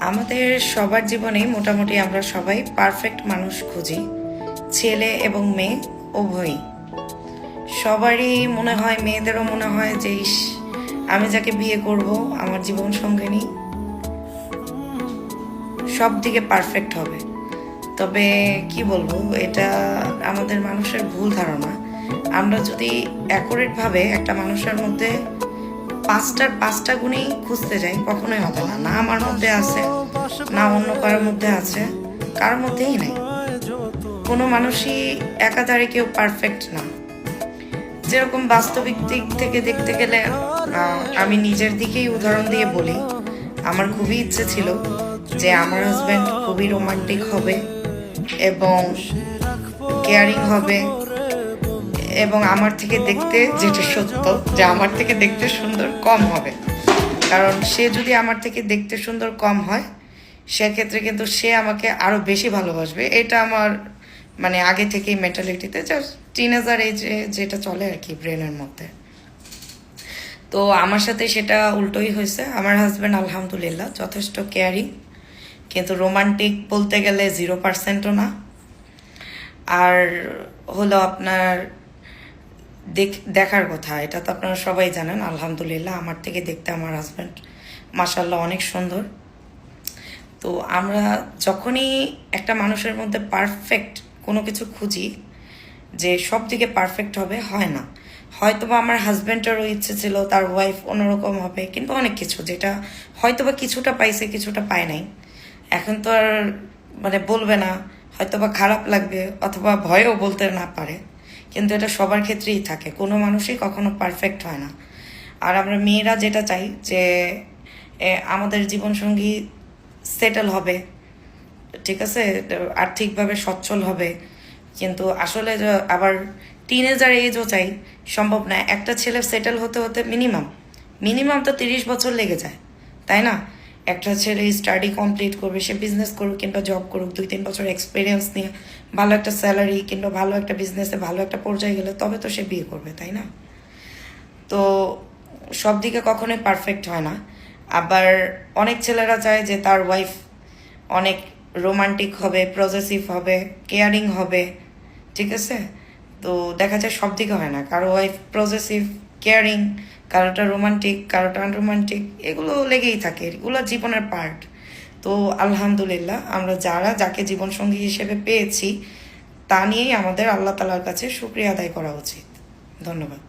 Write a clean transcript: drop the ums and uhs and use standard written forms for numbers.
আমাদের সবার জীবনেই মোটামুটি আমরা সবাই পারফেক্ট মানুষ খুঁজি, ছেলে এবং মেয়ে উভয়ই। সবারই মনে হয়, মেয়েদেরও মনে হয় যে আমি যাকে বিয়ে করব আমার জীবন সঙ্গিনী সব দিকে পারফেক্ট হবে। তবে কি বলবো, এটা আমাদের মানুষের ভুল ধারণা। আমরা যদি অ্যাকুরেটভাবে একটা মানুষের মধ্যে পাঁচটা গুণই খুঁজতে যাই, কখনোই হবে না। না আমার মধ্যে আছে, না অন্য কারোর মধ্যে আছে, কারোর মধ্যেই নাই। কোনো মানুষই একাধারে কেউ পারফেক্ট না। যেরকম বাস্তবিক দিক থেকে দেখতে গেলে, আমি নিজের দিকেই উদাহরণ দিয়ে বলি, আমার খুবই ইচ্ছে ছিল যে আমার হাজব্যান্ড খুবই রোমান্টিক হবে এবং কেয়ারিং হবে, এবং আমার থেকে দেখতে, যেটা সত্য যে আমার থেকে দেখতে সুন্দর কম হবে। কারণ সে যদি আমার থেকে দেখতে সুন্দর কম হয়, সেক্ষেত্রে কিন্তু সে আমাকে আরও বেশি ভালোবাসবে। এটা আমার মানে আগে থেকেই মেন্টালিটিতে, জাস্ট টিনেজার এজে যেটা চলে আর কি ব্রেনের মধ্যে। তো আমার সাথে সেটা উল্টোই হয়েছে। আমার হাজব্যান্ড আলহামদুলিল্লাহ যথেষ্ট কেয়ারিং, কিন্তু রোমান্টিক বলতে গেলে 0%ও না। আর হলো আপনার দেখার কথা, এটা তো আপনারা সবাই জানেন। আলহামদুলিল্লাহ আমার থেকে দেখতে আমার হাজব্যান্ড মাশাল্লাহ অনেক সুন্দর। তো আমরা যখনই একটা মানুষের মধ্যে পারফেক্ট কোনো কিছু খুঁজি যে সব দিকে পারফেক্ট হবে, হয় না। হয়তোবা আমার হাজব্যান্ডেরও ইচ্ছে ছিল তার ওয়াইফ অন্যরকম হবে, কিন্তু অনেক কিছু যেটা হয়তোবা কিছুটা পাইছে কিছুটা পায় নাই, এখন তো আর মানে বলবে না, হয়তোবা খারাপ লাগবে অথবা ভয়েও বলতে না পারে, কিন্তু এটা সবার ক্ষেত্রেই থাকে। কোনো মানুষই কখনো পারফেক্ট হয় না। আর আমরা মেয়েরা যেটা চাই যে আমাদের জীবনসঙ্গী সেটেল হবে, ঠিক আছে, আর্থিকভাবে সচ্ছল হবে, কিন্তু আসলে আবার টিনেজার এজও চাই, সম্ভব না। একটা ছেলে সেটেল হতে হতে মিনিমাম তো 30 বছর লেগে যায়, তাই না? একটা ছেলে স্টাডি কমপ্লিট করবে, সে বিজনেস করুক কিংবা জব করুক, 2-3 বছর এক্সপিরিয়েন্স নিয়ে ভালো একটা স্যালারি কিংবা ভালো একটা বিজনেসে ভালো একটা পর্যায়ে গেলে তবে তো সে বিয়ে করবে, তাই না? তো সব দিকে কখনোই পারফেক্ট হয় না। আবার অনেক ছেলেরা চায় যে তার ওয়াইফ অনেক রোমান্টিক হবে, পজেসিভ হবে, কেয়ারিং হবে, ঠিক আছে? তো দেখা যায় সব দিকে হয় না। কারো ওয়াইফ পজেসিভ, কেয়ারিং, কারোটা রোমান্টিক, কারোটা আনরোমান্টিক, এগুলো লেগেই থাকে, এগুলো জীবনের পার্ট। তো আলহামদুলিল্লাহ আমরা যাকে জীবনসঙ্গী হিসেবে পেয়েছি তা নিয়েই আমাদের আল্লাহ তাআলার কাছে শুকরিয়া আদায় করা উচিত। ধন্যবাদ।